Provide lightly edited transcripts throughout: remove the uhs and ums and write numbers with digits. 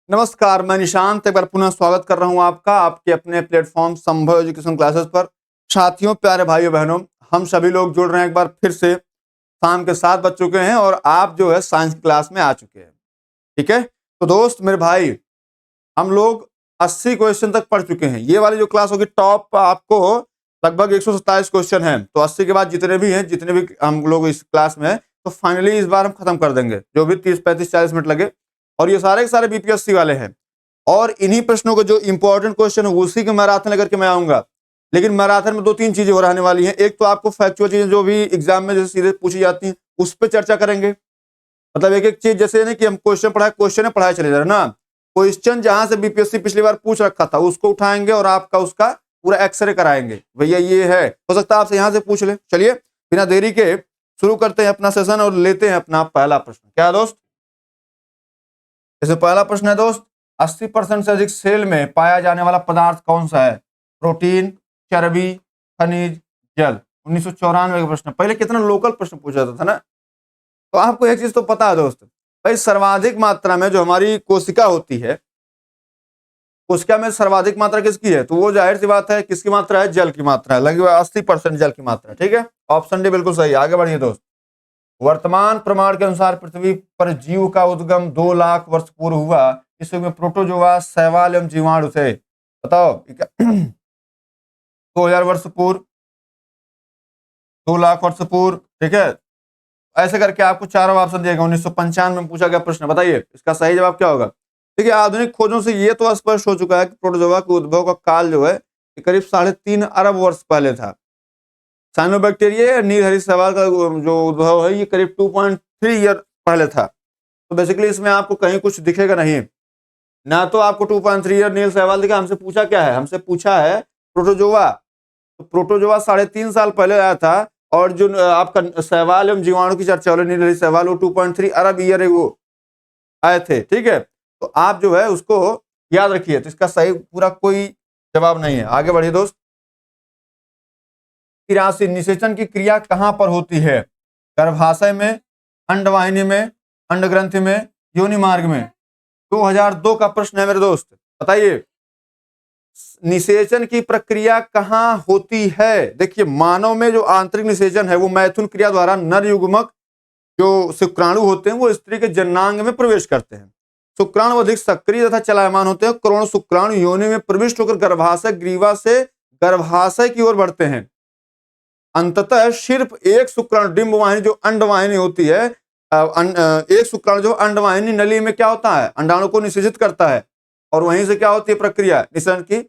नमस्कार, मैं निशांत एक बार पुनः स्वागत कर रहा हूं आपका आपके अपने प्लेटफॉर्म संभव एजुकेशन क्लासेस पर। साथियों, प्यारे भाइयों बहनों, हम सभी लोग जुड़ रहे हैं एक बार फिर से। शाम के 7 बज चुके हैं और आप जो है साइंस की क्लास में आ चुके हैं। ठीक है, तो दोस्त मेरे भाई, हम लोग 80 क्वेश्चन तक पढ़ चुके हैं। ये वाली जो क्लास होगी टॉप आपको लगभग 127 क्वेश्चन है। तो 80 के बाद जितने भी हैं, जितने भी हम लोग इस क्लास में हैं, तो फाइनली इस बार हम खत्म कर देंगे, जो भी 30 35 40 मिनट लगे। और ये सारे के सारे बीपीएससी वाले हैं। और इन्हीं प्रश्नों को जो इंपॉर्टेंट क्वेश्चन है उसी के मैराथन लेकर के मैं आऊंगा। लेकिन मैराथन में 2-3 चीजें हो रहने वाली हैं। एक तो आपको फैक्चुअल चीजें जो भी एग्जाम में जैसे सीधे पूछी जाती हैं उस पर चर्चा करेंगे। मतलब एक एक चीज, जैसे नहीं कि हम क्वेश्चन में पढ़ाए चले जा रहे हैं ना। क्वेश्चन जहां से बीपीएससी पिछली बार पूछ रखा था उसको उठाएंगे और आपका उसका पूरा एक्सरे कराएंगे। भैया ये है, हो सकता है आपसे यहाँ से पूछ ले। चलिए बिना देरी के शुरू करते हैं अपना सेशन और लेते हैं अपना पहला प्रश्न। क्या है दोस्त? जैसे पहला प्रश्न है दोस्त, 80% से अधिक सेल में पाया जाने वाला पदार्थ कौन सा है? प्रोटीन, चर्बी, खनिज, जल। 1994 का प्रश्न। पहले कितना लोकल प्रश्न पूछा जाता था ना। तो आपको एक चीज तो पता है दोस्त, भाई सर्वाधिक मात्रा में जो हमारी कोशिका होती है, कोशिका में सर्वाधिक मात्रा किसकी है? तो वो जाहिर सी बात है किसकी मात्रा है? जल की मात्रा है। लगभग 80% जल की मात्रा है। ठीक है, ऑप्शन डी बिल्कुल सही। आगे बढ़िए दोस्त। वर्तमान प्रमाण के अनुसार पृथ्वी पर जीव का उद्गम 2 लाख वर्ष पूर्व हुआ। इस युग में प्रोटोजोआ, शैवाल एवं जीवाणु थे। बताओ 2000 वर्ष पूर्व, 2 लाख वर्ष पूर्व। ठीक है, ऐसे करके आपको चारों ऑप्शन दिएगा। 1995 में पूछा गया प्रश्न, बताइए इसका सही जवाब क्या होगा? देखिए, आधुनिक खोजों से ये तो स्पष्ट हो चुका है कि प्रोटोजोआ के उद्भव का काल जो है ये करीब 3.5 अरब वर्ष पहले था। साइनोबैक्टीरिया नीलहरी शैवाल का जो उद्भव है ये करीब 2.3 ईयर पहले था। तो बेसिकली इसमें आपको कहीं कुछ दिखेगा नहीं ना। तो आपको 2.3 ईयर नील शैवाल दिखा। हमसे पूछा क्या है? हमसे पूछा है प्रोटोजोआ। तो प्रोटोजोआ 3.5 साल पहले आया था। और जो आपका शैवाल एवं जीवाणु की चर्चा वाले नीलहरी शैवाल वो 2.3 अरब ईयर एगो आए थे। ठीक है, तो आप जो है उसको याद रखिए। तो इसका सही पूरा कोई जवाब नहीं है। आगे बढ़िए दोस्त। राशि निषेचन की क्रिया कहां पर होती है? गर्भाशय में, अंडवाहिनी में, अंडग्रंथि में, योनि मार्ग में। 2002 का प्रश्न है मेरे दोस्त, बताइए निषेचन की प्रक्रिया कहां होती है? देखिए, मानव में जो आंतरिक निषेचन है वो मैथुन क्रिया द्वारा नर युग्मक जो शुक्राणु होते हैं वो स्त्री के जननांग में प्रवेश करते हैं। शुक्राणु अधिक सक्रिय तथा चलायमान होते हैं। करोड़ शुक्राणु योनि में प्रविष्ट होकर गर्भाशय ग्रीवा से गर्भाशय की ओर बढ़ते हैं। अंततः सिर्फ एक शुक्राणु डिंबवाहिनी जो अंडवाहिनी होती है, एक शुक्राणु जो अंडवाहिनी नली में क्या होता है? अंडाणु को निषेचित करता है। और वहीं से क्या होती है प्रक्रिया? निषेचन की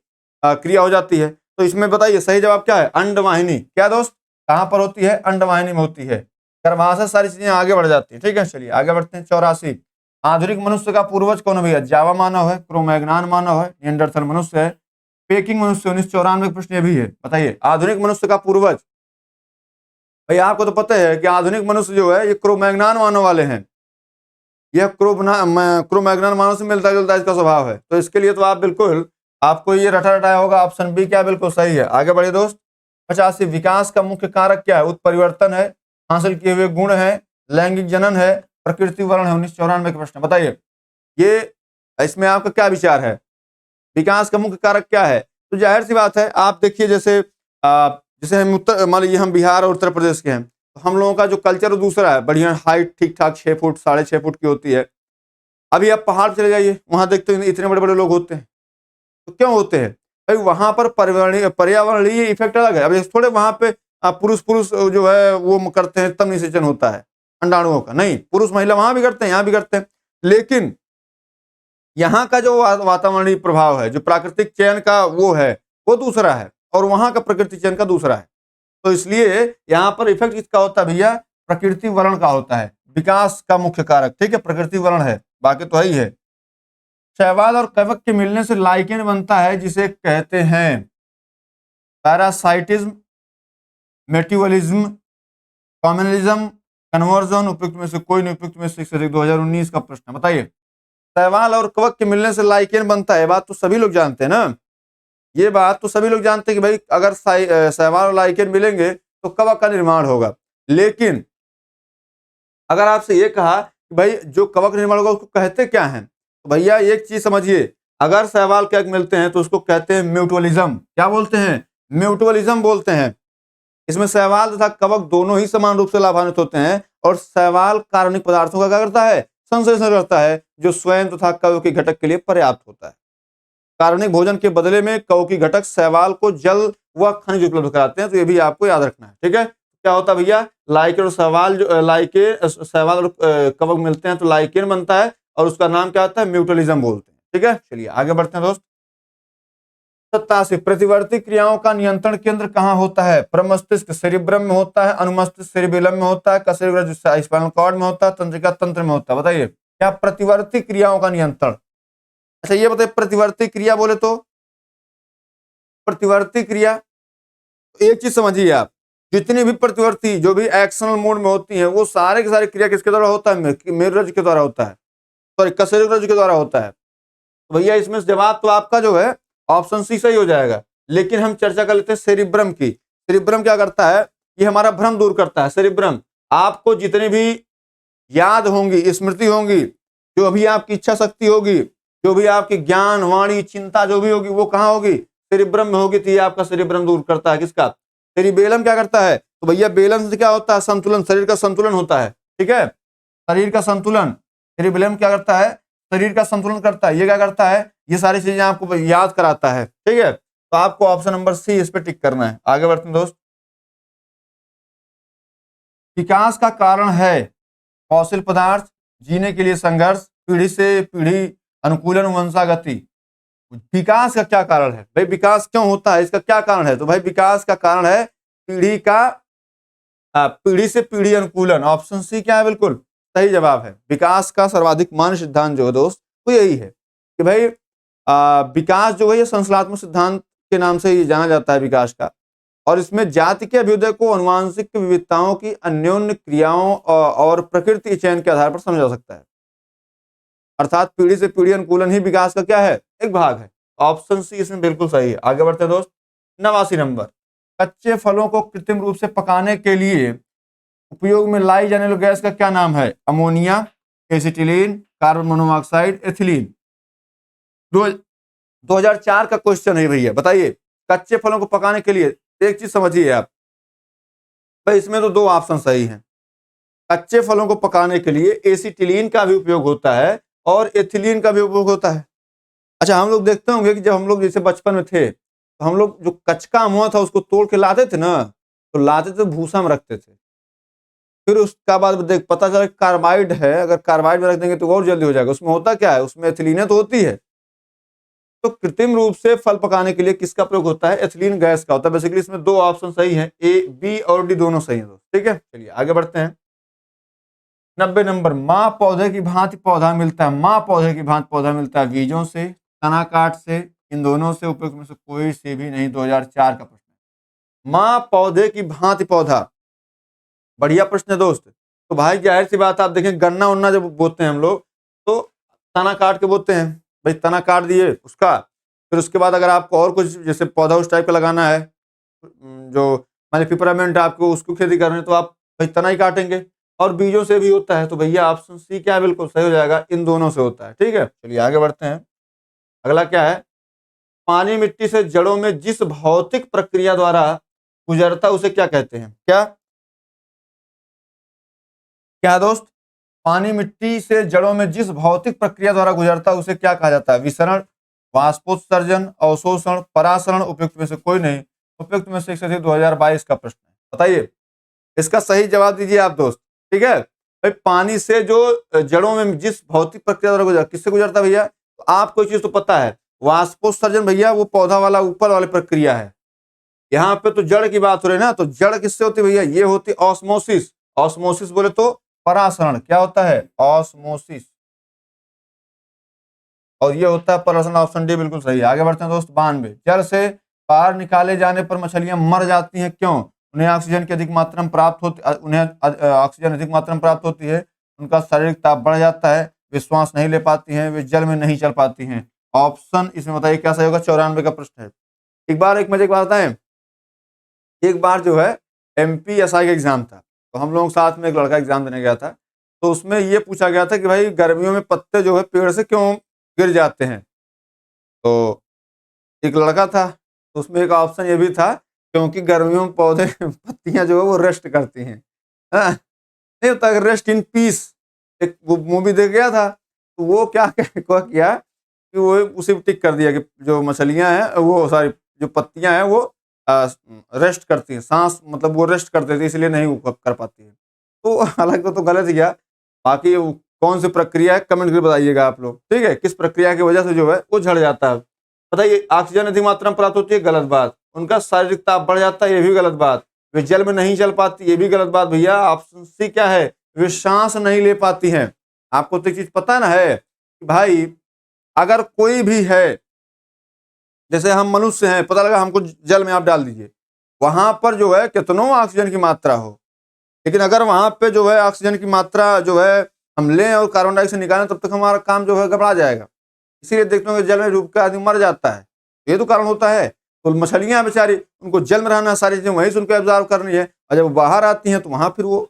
क्रिया हो जाती है। तो इसमें बताइए सही जवाब क्या है? अंडवाहिनी। क्या दोस्त, कहां पर होती है? अंडवाहिनी में होती है। गर्भाशय सारी चीजें आगे बढ़ जाती है। ठीक है, चलिए आगे बढ़ते हैं। 84, आधुनिक मनुष्य का पूर्वज कौन है भैया? जावा मानव है, क्रोमैग्नान मानव है, निएंडरथल मनुष्य है, पेकिंग मनुष्य। 1994 प्रश्न ये भी है। बताइए आधुनिक मनुष्य का पूर्वज। भाई आपको तो पता है कि आधुनिक मनुष्य जो है ये क्रोमैग्नान मानव वाले हैं। यह क्रोमैग्नान मानव से मिलता जुलता इसका स्वभाव है। तो इसके लिए तो आप बिल्कुल, आपको ये रटा रटाया होगा। ऑप्शन बी क्या बिल्कुल सही है। आगे बढ़िए दोस्त। 85, विकास का मुख्य कारक क्या है? उत्परिवर्तन है, हासिल किए हुए गुण है, लैंगिक जनन है, प्रकृति वर्ण है। 1994 का प्रश्न, बताइए ये इसमें आपका क्या विचार है? विकास का मुख्य कारक क्या है? तो जाहिर सी बात है, आप देखिए जैसे जैसे हम मान लीजिए हम बिहार और उत्तर प्रदेश के हैं, तो हम लोगों का जो कल्चर दूसरा है। बढ़िया हाइट ठीक ठाक 6 फुट 6.5 फुट की होती है। अभी आप पहाड़ चले जाइए, वहां देखते हैं इतने बड़े बड़े लोग होते हैं। तो क्यों होते हैं भाई? वहां पर पर्यावरणीय इफेक्ट अलग है। अब थोड़े वहां पे पुरुष पुरुष जो है वो करते हैं तब निषेचन होता है अंडाणुओं का। नहीं, पुरुष महिला वहां भी करते हैं, यहाँ भी करते हैं। लेकिन यहाँ का जो वातावरणीय प्रभाव है, जो प्राकृतिक चयन का वो है, वो दूसरा है। और वहां का प्रकृति चयन का दूसरा है। तो इसलिए यहाँ पर इफेक्ट किसका होता है भैया? प्रकृति वर्ण का होता है। विकास का मुख्य कारक, ठीक है, प्रकृति वर्ण है, बाकी तो ही है। शैवाल और कवक के मिलने से लाइकेन बनता है जिसे कहते हैं पैरासाइटिज्म, मेटिवलिज्म, कॉम्युनलिज्म, कन्वर्जन। उपयुक्त में से कोई नहीं। उपयुक्त में से 2019 का प्रश्न, बताइए शैवाल और कवक के मिलने से लाइकेन बनता है। बात तो सभी लोग जानते हैं ना। ये बात तो सभी लोग जानते हैं कि भाई अगर शैवाल और लाइकेन मिलेंगे तो कवक का निर्माण होगा। लेकिन अगर आपसे ये कहा कि भाई जो कवक निर्माण होगा उसको कहते क्या है, तो भैया एक चीज समझिए, अगर सहवाल कवक मिलते हैं तो उसको कहते हैं म्यूचुअलिज्म। क्या बोलते हैं? म्यूचुअलिज्म बोलते हैं। इसमें सहवाल तथा कवक दोनों ही समान रूप से लाभान्वित होते हैं और सहवाल कार्बनिक पदार्थों का क्या करता है? संश्लेषण करता है, जो स्वयं तथा कवकी घटक के लिए पर्याप्त होता है। कार्बनिक भोजन के बदले में कवकी घटक सहवाल को जल व खनिज उपलब्ध कराते हैं, तो ये भी आपको याद रखना है। ठीक है, क्या होता है भैया? लाइकेन और सहवाल, जो सहवाल और कवक मिलते हैं तो लाइकेन बनता है और उसका नाम क्या होता है? म्यूचुअलिज्म बोलते हैं। ठीक है, चलिए आगे बढ़ते हैं दोस्त। 87, प्रतिवर्ती क्रियाओं का नियंत्रण केंद्र कहाँ होता है? प्रमस्तिष्क सेरिब्रम में होता है, अनुमस्तिष्क सेरिबेलम में होता है, कशेरुक स्पाइनल कॉर्ड में होता है, तंत्रिका तंत्र में होता है। बताइए क्या प्रतिवर्ती क्रियाओं का नियंत्रण? अच्छा ये बताइए, प्रतिवर्ती क्रिया बोले तो प्रतिवर्ती क्रिया, एक चीज समझिए आप, जितनी भी प्रतिवर्ती जो भी एक्शनल मोड में होती है वो सारे के सारे क्रिया किसके द्वारा होता है? मेरुरज्जु के द्वारा होता है, सॉरी कशेरुक रज्जु के द्वारा होता है। तो भैया इसमें जवाब तो आपका जो है ऑप्शन सी सही हो जाएगा, लेकिन हम चर्चा कर लेते हैं सेरिब्रम की। सेरिब्रम क्या करता है? ये हमारा भ्रम दूर करता है। सेरिब्रम आपको जितनी भी याद होंगी, स्मृति होंगी, जो भी आपकी इच्छा शक्ति होगी, जो भी आपकी ज्ञान वाणी चिंता जो भी होगी, वो कहाँ होगी? सेरिब्रम में होगी। तो ये आपका सेरिब्रम दूर करता है। किसका? सेरिबेलम क्या करता है? तो भैया बेलम से क्या होता है? संतुलन, शरीर का संतुलन होता है। ठीक है, शरीर का संतुलन। सेरिबेलम क्या करता है? शरीर का संतुलन करता है। ये क्या करता है? ये सारी चीजें आपको याद कराता है। ठीक है, तो आपको ऑप्शन नंबर सी इस पे टिक करना है। आगे बढ़ते हैं दोस्त। विकास का कारण है फॉसिल पदार्थ, जीने के लिए संघर्ष, पीढ़ी से पीढ़ी अनुकूलन, वंशागति। विकास का क्या कारण है भाई? विकास क्यों होता है, इसका क्या कारण है? तो भाई विकास का कारण है पीढ़ी से पीढ़ी अनुकूलन। ऑप्शन सी क्या है? बिल्कुल सही जवाब है। विकास का सर्वाधिक मान्य सिद्धांत जो है दोस्त वो यही है कि भाई विकास जो है ये संश्लेषणात्मक सिद्धांत के नाम से ये जाना जाता है विकास का, और इसमें जाति के अभ्युदय को आनुवंशिक विविधताओं की अन्योन्य क्रियाओं और प्रकृति के चयन के आधार पर समझा जा सकता है। अर्थात पीढ़ी से पीढ़ी अनुकूलन ही विकास का क्या है? एक भाग है। ऑप्शन सी इसमें बिल्कुल सही है। आगे बढ़ते हैं दोस्त। 89 नंबर, कच्चे फलों को कृत्रिम रूप से पकाने के लिए उपयोग में लाई जाने वाली गैस का क्या नाम है? Ammonia, acetylene, carbon monoxide, ethylene. 2004 का क्वेश्चन है भैया। बताइए कच्चे फलों को पकाने के लिए, एक चीज समझिए आप भाई, इसमें तो दो ऑप्शन सही हैं। कच्चे फलों को पकाने के लिए एसिटिलीन का भी उपयोग होता है और एथिलीन का भी उपयोग होता है। अच्छा हम लोग देखते होंगे कि जब हम लोग जैसे बचपन में थे तो हम लोग जो कचका अमवा था उसको तोड़ के लाते थे ना, तो लाते थे भूसा में रखते थे। फिर उसका बाद देख पता चला कार्बाइड है, अगर कार्बाइड में रख देंगे तो और जल्दी हो जाएगा। उसमें होता क्या है? उसमें एथिलीन तो होती है। तो कृत्रिम रूप से फल पकाने के लिए किसका प्रयोग होता है? एथिलीन गैस का होता है। बेसिकली इसमें दो ऑप्शन सही हैं, ए बी और डी दोनों सही हैं। ठीक है, चलिए आगे बढ़ते हैं। 90 नंबर, माँ पौधे की भांति पौधा मिलता है। माँ पौधे की भांति पौधा मिलता है बीजों से, तना काट से, इन दोनों से, उपयुक्त में से कोई से भी नहीं। 2004 का प्रश्न है। माँ पौधे की भांति पौधा, बढ़िया प्रश्न है दोस्त। तो भाई जाहिर सी बात, आप देखें गन्ना उन्ना जब बोते हैं हम लोग तो तना काट के बोते हैं। भाई तना काट दिए उसका, फिर उसके बाद अगर आपको और कुछ जैसे पौधा उस टाइप का लगाना है, जो मान लीजिए पिपरामेंट आपको उसको खेती करनी है, तो आप भाई तना ही काटेंगे। और बीजों से भी होता है, तो भैया ऑप्शन सी क्या बिल्कुल सही हो जाएगा, इन दोनों से होता है। ठीक है, चलिए आगे बढ़ते हैं। अगला क्या है? पानी मिट्टी से जड़ों में जिस भौतिक प्रक्रिया द्वारा गुजरता उसे क्या कहते हैं? क्या क्या दोस्त? पानी मिट्टी से जड़ों में जिस भौतिक प्रक्रिया द्वारा गुजरता उसे क्या कहा जाता है? विसरण, वाष्पोत्सर्जन, अवशोषण, परासरण, उपयुक्त में से कोई नहीं। उपयुक्त में से 2022 का प्रश्न है। बताइए इसका सही जवाब दीजिए आप दोस्त। ठीक है भाई, पानी से जो जड़ों में जिस भौतिक प्रक्रिया द्वारा गुजरता, किससे गुजरता भैया? तो आपको चीज तो पता है, वाष्पोत्सर्जन भैया वो पौधा वाला ऊपर वाली प्रक्रिया है। यहाँ पे तो जड़ की बात हो रही है ना, तो जड़ किससे होती है भैया? ये होती ऑस्मोसिस। ऑस्मोसिस बोले तो परासरण। क्या होता है? ऑस्मोसिस। और ये होता है परासरण। ऑप्शन डी बिल्कुल सही है। आगे बढ़ते हैं दोस्त। 92, जल से बाहर निकाले जाने पर मछलियां मर जाती हैं, क्यों? उन्हें ऑक्सीजन की अधिक मात्रा में प्राप्त होती है, उनका शारीरिक ताप बढ़ जाता है, वे श्वास नहीं ले पाती हैं, वे जल में नहीं चल पाती हैं। ऑप्शन इसमें बताइए क्या सही होगा? 94 का प्रश्न है। एक मजे की बात बताएं, एक बार जो है MPSI का एग्जाम था, तो हम लोग साथ में एक लड़का एग्जाम देने गया था, तो उसमें ये पूछा गया था कि भाई गर्मियों में पत्ते जो है पेड़ से क्यों गिर जाते हैं। तो एक लड़का था, तो उसमें एक ऑप्शन ये भी था, क्योंकि गर्मियों में पौधे पत्तियां जो है वो रेस्ट करती हैं, हाँ, नहीं होता रेस्ट इन पीस, एक वो मूवी देख गया था, तो वो क्या क्या किया कि वो उसे टिक कर दिया कि जो मछलियां हैं वो सारी जो पत्तियां हैं वो रेस्ट करती हैं, सांस मतलब वो रेस्ट करते थे इसलिए नहीं वो कर पाती है। तो हालांकि वो तो गलत गया। बाकी वो कौन सी प्रक्रिया है कमेंट करके बताइएगा आप लोग, ठीक है, किस प्रक्रिया की वजह से जो है वो झड़ जाता है। बताइए, ऑक्सीजन अधिक मात्रा में प्राप्त होती है, गलत बात। उनका शारीरिक ताप बढ़ जाता है, ये भी गलत बात। वे जल में नहीं चल पाती, ये भी गलत बात भैया। ऑप्शन सी क्या है, वे सांस नहीं ले पाती हैं। आपको तो एक चीज पता ना है कि भाई अगर कोई भी है, जैसे हम मनुष्य हैं, पता लगा हमको जल में आप डाल दीजिए, वहां पर जो है कितनों ऑक्सीजन की मात्रा हो, लेकिन अगर वहां पे जो है ऑक्सीजन की मात्रा जो है हम लें और कार्बन डाइऑक्साइड निकालें, तब तक हमारा काम जो है गड़बड़ा जाएगा। इसीलिए देखते हो कि जल में डूब के आदमी मर जाता है, ये तो कारण होता है। तो मछलियां बेचारी, उनको जल में रहना, सारी चीजें वहीं से उनको एब्जॉर्व करनी है, और जब वो बाहर आती हैं तो वहां फिर वो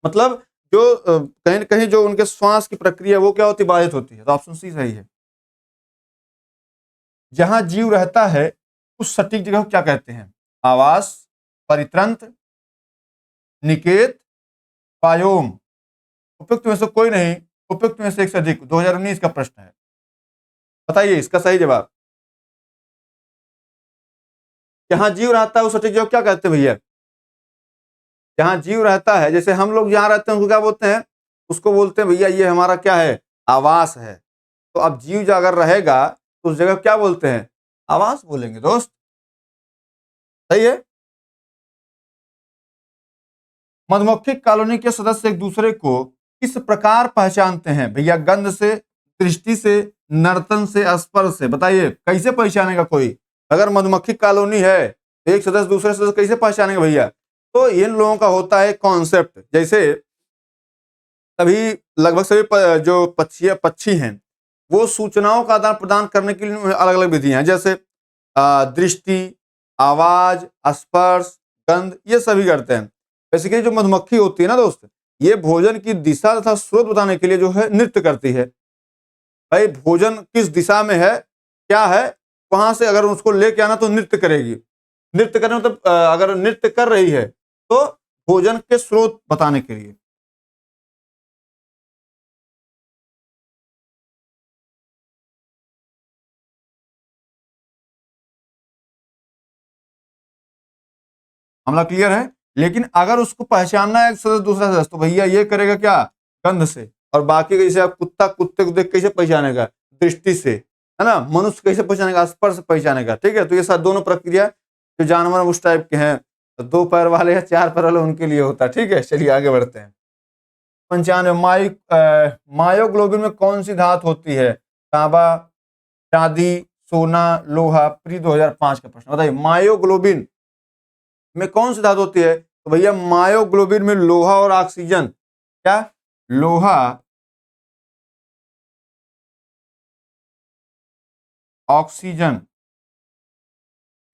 मतलब जो कहीं न कहीं जो उनके श्वास की प्रक्रिया वो क्या होती है, बाधित होती है। तो ऑप्शन सी सही है। जहां जीव रहता है उस सटीक जगह को क्या कहते हैं, आवास, परितंत्र, निकेत, बायोम। उपयुक्त में से कोई नहीं, उपयुक्त में से एक से अधिक। 2019 का प्रश्न है, बताइए इसका सही जवाब। जहां जीव रहता है उस सटीक जगह को क्या कहते हैं भैया, जहां जीव रहता है, जैसे हम लोग जहां रहते हैं उसको क्या बोलते हैं, उसको बोलते हैं भैया ये हमारा क्या है, आवास है। तो अब जीव अगर रहेगा तो उस जगह क्या बोलते हैं, आवास बोलेंगे दोस्त, सही है। मधुमक्खी कॉलोनी के सदस्य एक दूसरे को किस प्रकार पहचानते हैं भैया, गंध से, दृष्टि से, नर्तन से, स्पर्श से। बताइए कैसे पहचानेगा कोई, अगर मधुमक्खी कॉलोनी है तो एक सदस्य दूसरे सदस्य कैसे पहचानेंगे भैया। तो इन लोगों का होता है कॉन्सेप्ट, जैसे सभी लगभग सभी जो पक्षी हैं वो सूचनाओं का आदान प्रदान करने के लिए अलग अलग विधियां हैं, जैसे दृष्टि, आवाज, स्पर्श, गंध, ये सभी करते हैं। बेसिकली जो मधुमक्खी होती है ना दोस्त, ये भोजन की दिशा तथा स्रोत बताने के लिए जो है नृत्य करती है। भाई भोजन किस दिशा में है, क्या है, वहां से अगर उसको लेके आना तो नृत्य करेगी। नृत्य करने मतलब अगर नृत्य कर रही है तो भोजन के स्रोत बताने के लिए। मामला क्लियर है। लेकिन अगर उसको पहचानना है एक सदस्य दूसरा सदस्य, तो भैया ये करेगा क्या, गंध से। और बाकी कैसे, आप कुत्ता कुत्ते को देख कैसे पहचानेगा, दृष्टि से, है ना। मनुष्य कैसे पहचानेगा, स्पर्श से पहचानेगा। ठीक है, तो ये सब दोनों प्रक्रिया जो जानवर उस टाइप के हैं, तो 2 पैर वाले या 4 पैर वाले उनके लिए होता है। ठीक है, चलिए आगे बढ़ते हैं। 95 मायोग्लोबिन में कौन सी धातु होती है, तांबा, चांदी, सोना, लोहा। प्री 2005 का प्रश्न, बताइए मायोग्लोबिन में कौन सी धातु होती है। तो भैया मायोग्लोबिन में लोहा और ऑक्सीजन, क्या, लोहा, ऑक्सीजन,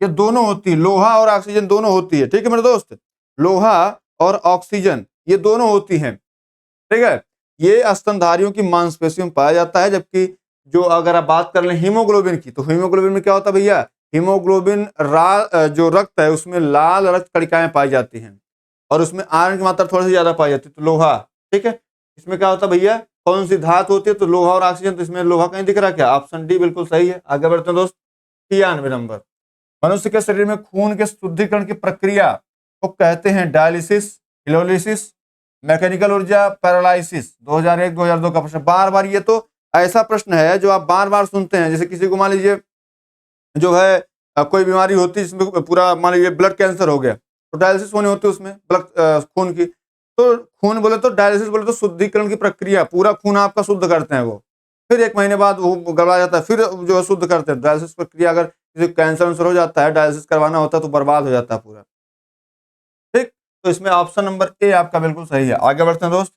ये दोनों होती है, लोहा और ऑक्सीजन दोनों होती है। ठीक है मेरे दोस्त, लोहा और ऑक्सीजन ये दोनों होती हैं। ठीक है, ये स्तनधारियों की मांसपेशियों में पाया जाता है। जबकि जो अगर आप बात कर लें हीमोग्लोबिन की, तो हीमोग्लोबिन में क्या होता है भैया, हीमोग्लोबिन जो रक्त है उसमें लाल रक्त कणिकाएं पाई जाती हैं, और उसमें आयरन की मात्रा थोड़ी सी ज्यादा पाई जाती है, तो लोहा। ठीक है, इसमें क्या होता है भैया, कौन सी धातु होती है, तो लोहा और ऑक्सीजन। तो इसमें लोहा कहीं दिख रहा है क्या, ऑप्शन डी बिल्कुल सही है। आगे बढ़ते हैं दोस्त, 93 नंबर। मनुष्य के शरीर में खून के शुद्धिकरण की प्रक्रिया को कहते हैं डायलिसिस, हिलोलिसिस, मैकेनिकल ऊर्जा, पैरालाइसिस। 2001 2002 का प्रश्न। बार बार ये तो ऐसा प्रश्न है जो आप बार बार सुनते हैं। जैसे किसी को मान लीजिए जो है कोई बीमारी होती है जिसमें पूरा मान लीजिए ब्लड कैंसर हो गया, तो डायलिसिस होनी होती है उसमें ब्लड खून की। तो खून बोले तो डायलिसिस बोले तो शुद्धिकरण की प्रक्रिया, पूरा खून आपका शुद्ध करते हैं वो, फिर 1 महीने बाद वो गड़बड़ा जाता है, फिर जो है शुद्ध करते हैं। डायलिसिस प्रक्रिया अगर किसी कैंसर वैंसर हो जाता है, डायलिसिस करवाना होता है तो बर्बाद हो जाता है पूरा। ठीक, तो इसमें ऑप्शन नंबर ए आपका बिल्कुल सही है। आगे बढ़ते हैं दोस्त।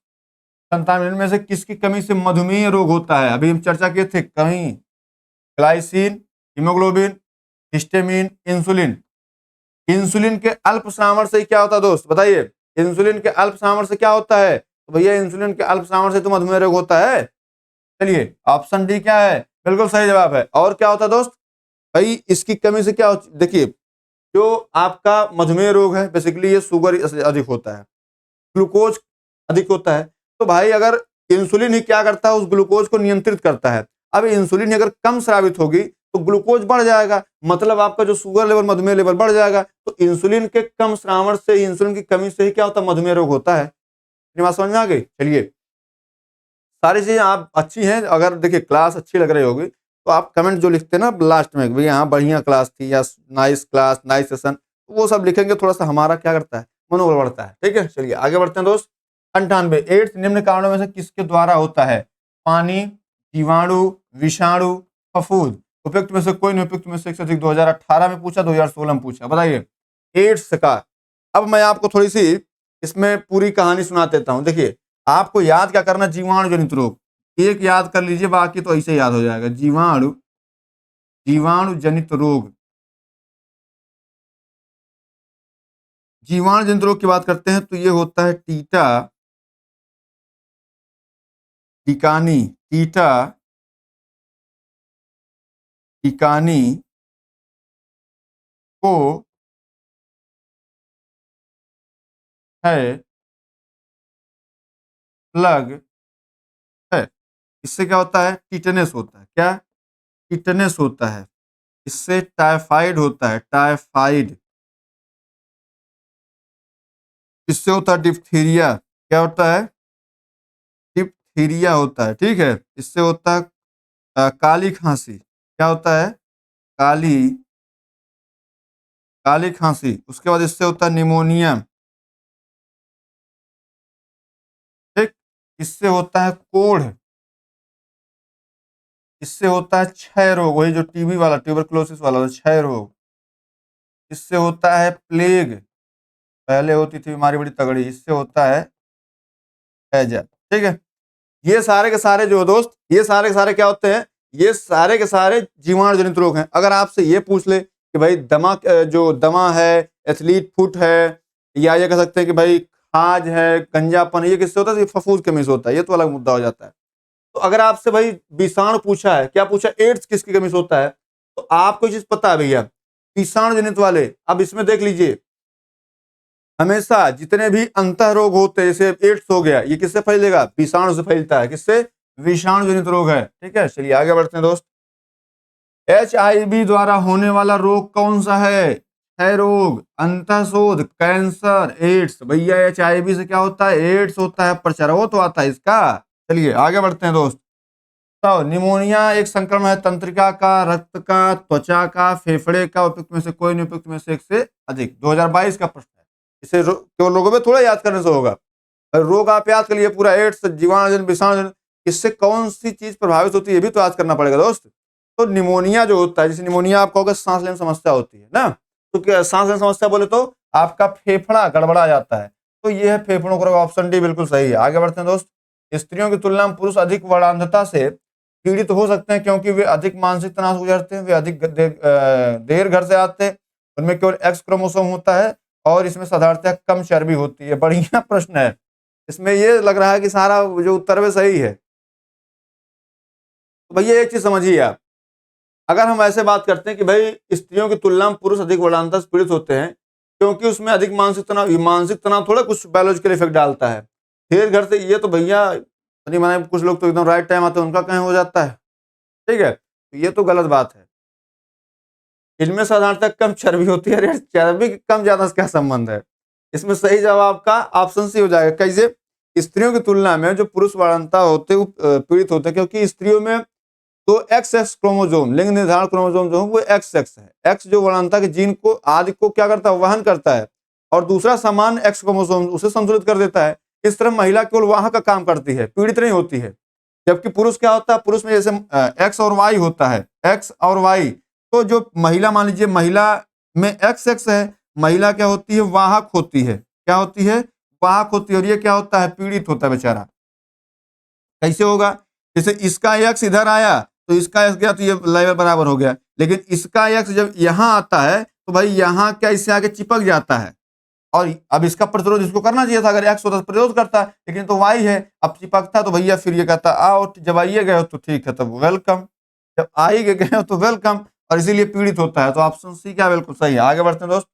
97 में से किसकी कमी से मधुमेह रोग होता है, अभी हम चर्चा किए थे, कमी, glycine, haemoglobin, histamine, insulin. Insulin के अल्प सामर्थ्य से क्या होता है दोस्त, बताइए इंसुलिन के अल्प सामर्थ्य से क्या होता है। तो भैया इंसुलिन के अल्प सामर्थ्य से तो मधुमेह रोग होता है। चलिए ऑप्शन डी क्या है, बिल्कुल सही जवाब है। और क्या होता है दोस्त, भाई इसकी कमी से क्या देखिए, जो आपका मधुमेह रोग है बेसिकली ये शुगर अधिक होता है, ग्लूकोज अधिक होता है। तो भाई अगर इंसुलिन ही क्या करता है, उस ग्लूकोज को नियंत्रित करता है। अब इंसुलिन ही अगर कम स्रावित होगी तो ग्लूकोज बढ़ जाएगा, मतलब आपका जो शुगर लेवल, मधुमेह लेवल बढ़ जाएगा। तो इंसुलिन के कम स्रावण से, इंसुलिन की कमी से ही क्या होता है, मधुमेह रोग होता है। बात समझ में आ गई। चलिए, सारी चीजें आप अच्छी हैं। अगर देखिए क्लास अच्छी लग रही होगी तो आप कमेंट जो लिखते हैं ना लास्ट में, भैया हाँ बढ़िया क्लास थी या नाइस क्लास, नाइस सेशन, वो सब लिखेंगे, थोड़ा सा हमारा क्या करता है, मनोबल बढ़ता है। ठीक है, चलिए आगे बढ़ते हैं दोस्त। 98 एड्स निम्न कारणों में से किसके द्वारा होता है? पानी, जीवाणु, विषाणु, फफूंद। उपयुक्त में से कोई नहीं, उपयुक्त में से एक से अधिक। 2018 में पूछा, 2016 में पूछा, बताइए एड्स का। अब मैं आपको थोड़ी सी इसमें पूरी कहानी सुना देता हूं। देखिए, आपको याद क्या करना, जीवाणु जनित रोग एक याद कर लीजिए, बाकी तो ऐसे याद हो जाएगा। जीवाणु, जीवाणु जनित रोग, जीवाणु जनित रोग की बात करते हैं तो ये होता है टीटा, टिकानी, टीटा टिकानी को है प्लग है। इससे क्या होता है, टिटनेस होता है। क्या? टिटनेस होता है। इससे टाइफाइड होता है, टाइफाइड। इससे होता है डिप्थीरिया। क्या होता है? डिप्थीरिया होता है। ठीक है, इससे होता है काली खांसी। क्या होता है? काली, काली खांसी। उसके बाद इससे होता है निमोनिया। ठीक, इससे होता है कोढ़। इससे होता है क्षय रोग, वही जो टीबी वाला, ट्यूबरकुलोसिस वाला क्षय रोग। इससे होता है प्लेग, पहले होती थी बीमारी बड़ी तगड़ी। इससे होता है हैजा। ठीक है, ये सारे के सारे जो दोस्त, ये सारे के सारे क्या होते हैं, ये सारे के सारे जीवाणु जनित रोग हैं। अगर आपसे ये पूछ ले कि भाई दमा, जो दमा है, एथलीट फुट है, या ये कह सकते हैं कि भाई खाज है, गंजापन, ये किससे होता है? ये फफूंद कमी से होता है। ये तो अलग मुद्दा हो जाता है। तो अगर आपसे भाई विषाणु पूछा है, क्या पूछा, एड्स किसकी कमी से होता है, तो आपको चीज पता है भैया, विषाणु जनित वाले। अब इसमें देख लीजिए, हमेशा जितने भी अंतः रोग होते हैं, जैसे एड्स हो गया, ये किससे फैलेगा? विषाणु से फैलता है। किससे? विषाणु जनित रोग है। ठीक है, चलिए आगे बढ़ते हैं दोस्त। HIV द्वारा होने वाला रोग कौन सा है? क्षय रोग, अंतःशोथ, कैंसर, एड्स। भैया HIV से क्या होता है? एड्स होता है, प्रचरव तो आता है इसका। चलिए आगे बढ़ते हैं दोस्त। तो निमोनिया एक संक्रमण है तंत्रिका का, रक्त का, त्वचा का, फेफड़े का। उपयुक्त में से कोई नहीं, उपयुक्त में से एक से अधिक। 2022 का प्रश्न है। इसे केवल रोगों में थोड़ा याद करने से होगा। रोग आप याद कर लिए पूरा, एड्स, जीवाणु, विषाणु, इससे कौन सी चीज प्रभावित होती है ये भी तो याद करना पड़ेगा दोस्त। तो निमोनिया जो होता है, जैसे निमोनिया आपको होगा सांस लेने में समस्या होती है ना, तो क्या सांस लेने समस्या बोले तो आपका फेफड़ा गड़बड़ा जाता है। तो ये है फेफड़ों का रोग। ऑप्शन डी बिल्कुल सही है। आगे बढ़ते हैं दोस्त। स्त्रियों की तुलना में पुरुष अधिक वर्णांधता से पीड़ित हो सकते हैं क्योंकि वे अधिक मानसिक तनाव से गुजरते हैं, वे अधिक देर घर से आते हैं, उनमें केवल एक्स क्रोमोसोम होता है और इसमें साधारणतः कम चर्बी होती है। बढ़िया प्रश्न है। इसमें ये लग रहा है कि सारा जो उत्तर है सही है। तो भैया एक चीज समझिए आप, अगर हम ऐसे बात करते हैं कि भाई स्त्रियों की तुलना में पुरुष अधिक वर्णांधता से पीड़ित होते हैं क्योंकि उसमें अधिक मानसिक तनाव, ये मानसिक तनाव थोड़ा कुछ बायोलॉजिकल इफेक्ट डालता है, फिर घर से, ये तो भैया नहीं माने, कुछ लोग तो एकदम राइट टाइम आते हैं, उनका कहीं हो जाता है। ठीक है, तो ये तो गलत बात है। इनमें साधारणतः कम चर्बी होती है। अरे यार, चर्बी की कम ज्यादा से क्या संबंध है? इसमें सही जवाब का ऑप्शन सी हो जाएगा। कैसे? स्त्रियों की तुलना में जो पुरुष वर्णांधता होते हैं वो पीड़ित होते हैं क्योंकि स्त्रियों में तो एक्स एक्स क्रोमोजोम, लिंग निर्धारण क्रोमोजोम जो है वो एक्स एक्स है। एक्स जो वर्णांधता के जीन को आदि को क्या करता है? वहन करता है, और दूसरा समान एक्स क्रोमोजोम उसे संतुलित कर देता है। इस तरह महिला केवल वहां का काम करती है, पीड़ित नहीं होती है। जबकि पुरुष क्या होता है? पुरुष में जैसे एक्स और वाई होता है, एक्स और वाई। तो जो महिला, मान लीजिए महिला में एक्स एक्स है, महिला क्या होती है? वाहक होती है। क्या होती है? वाहक होती है। और ये क्या होता है? पीड़ित होता है बेचारा। कैसे होगा? जैसे इसका एक्स इधर आया तो इसका एक्स गया तो ये लेवल बराबर हो गया, लेकिन इसका एक्स जब यहाँ आता है तो भाई यहाँ क्या इससे आगे चिपक जाता है। और अब इसका प्रतिरोध इसको करना चाहिए था, अगर एक्स होता तो प्रतिरोध करता, लेकिन तो वाई है, अब चिपकता तो भैया फिर ये कहता आओ जब आइए गए हो तो ठीक है, तब वेलकम। जब आ ही गए हैं तो वेलकम, और इसीलिए पीड़ित होता है। तो ऑप्शन सी क्या बिल्कुल सही है। आगे बढ़ते हैं दोस्त।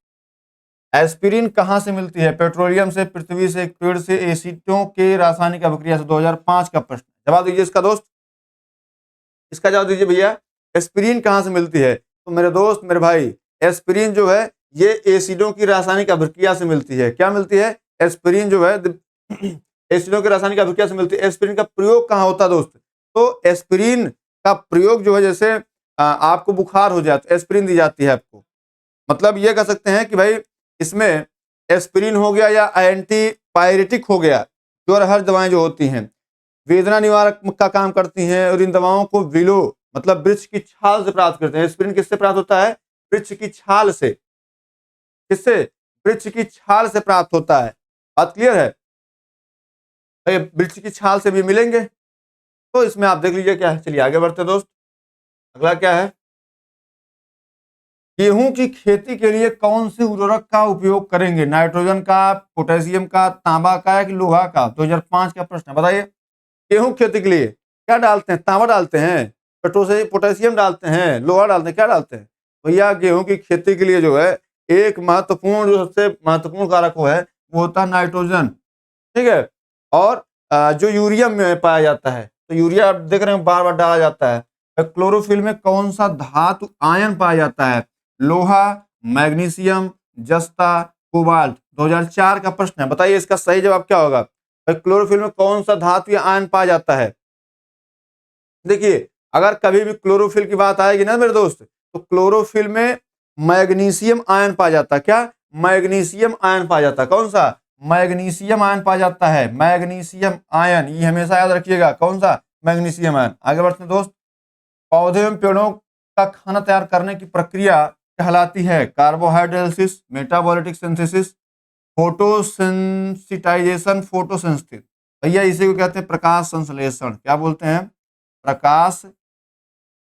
एस्पिरिन कहाँ से मिलती है? पेट्रोलियम से, पृथ्वी से, पेड़ से, एसिडों के रासायनिक अभिक्रिया से। 2005 का प्रश्न। जवाब दीजिए इसका दोस्त, इसका जवाब दीजिए भैया। एस्पिरिन कहाँ से मिलती है? तो मेरे दोस्त, मेरे भाई, एस्पिरिन जो है ये एसिडों की रासायनिक अभिक्रिया से मिलती है। क्या मिलती है? एस्पिरिन जो है एसिडों की रासायनिक अभिक्रिया से मिलती है। एस्पिरिन का प्रयोग कहाँ होता है दोस्त? तो एस्पिरिन का प्रयोग जो है, जैसे आपको बुखार हो जाए तो एस्पिरिन दी जाती है आपको। मतलब ये कह सकते हैं कि भाई इसमें एस्पिरिन हो गया या एंटीपायरेटिक हो गया, जो हर दवाएं जो होती हैं वेदना निवारक का काम करती हैं, और इन दवाओं को विलो मतलब वृक्ष की छाल से प्राप्त करते हैं। एस्पिरिन किससे प्राप्त होता है? वृक्ष की छाल से। किससे? वृक्ष की छाल से प्राप्त होता है। बात क्लियर है? भाई वृक्ष की छाल से भी मिलेंगे, तो इसमें आप देख लीजिए क्या है। चलिए आगे बढ़ते हैं दोस्त। अगला क्या है? गेहूं की खेती के लिए कौन से उर्वरक का उपयोग करेंगे? नाइट्रोजन का, पोटेशियम का, तांबा का या कि लोहा का? 2005 का प्रश्न है, बताइए। गेहूं खेती के लिए क्या डालते हैं? तांबा डालते हैं, पोटेशियम डालते हैं, लोहा डालते हैं, क्या डालते हैं? भैया गेहूं की खेती के लिए जो है एक महत्वपूर्ण, जो सबसे महत्वपूर्ण कारक वो है, वो होता है नाइट्रोजन। ठीक है। और जो यूरिया में पाया जाता है, तो यूरिया आप देख रहे हैं बार बार डाला जाता है। क्लोरोफिल में कौन सा धातु आयन पाया जाता है? लोहा, मैग्नीशियम, जस्ता, कोबाल्ट। 2004 का प्रश्न है, बताइए इसका सही जवाब क्या होगा? क्लोरोफिल में कौन सा धातु या आयन पाया जाता है? देखिए, अगर कभी भी क्लोरोफिल की बात आएगी ना मेरे दोस्त, तो क्लोरोफिल में मैग्नीशियम आयन पाया जाता है। क्या? मैग्नीशियम आयन पाया जाता है। कौन सा? मैग्नीशियम आयन पाया जाता है। मैग्नीशियम आयन, ये हमेशा याद रखिएगा। कौन सा? Magnesium ion. आगे बढ़ते हैं दोस्त। पौधे एवं पेड़ों का खाना तैयार करने की प्रक्रिया कहलाती है? कार्बोहाइड्रोलिसिस, मेटाबॉलिक सिंथेसिस, फोटोसिंथेसाइजेशन, फोटोसिंथेसिस। भैया इसी को कहते हैं प्रकाश संश्लेषण। क्या बोलते हैं? प्रकाश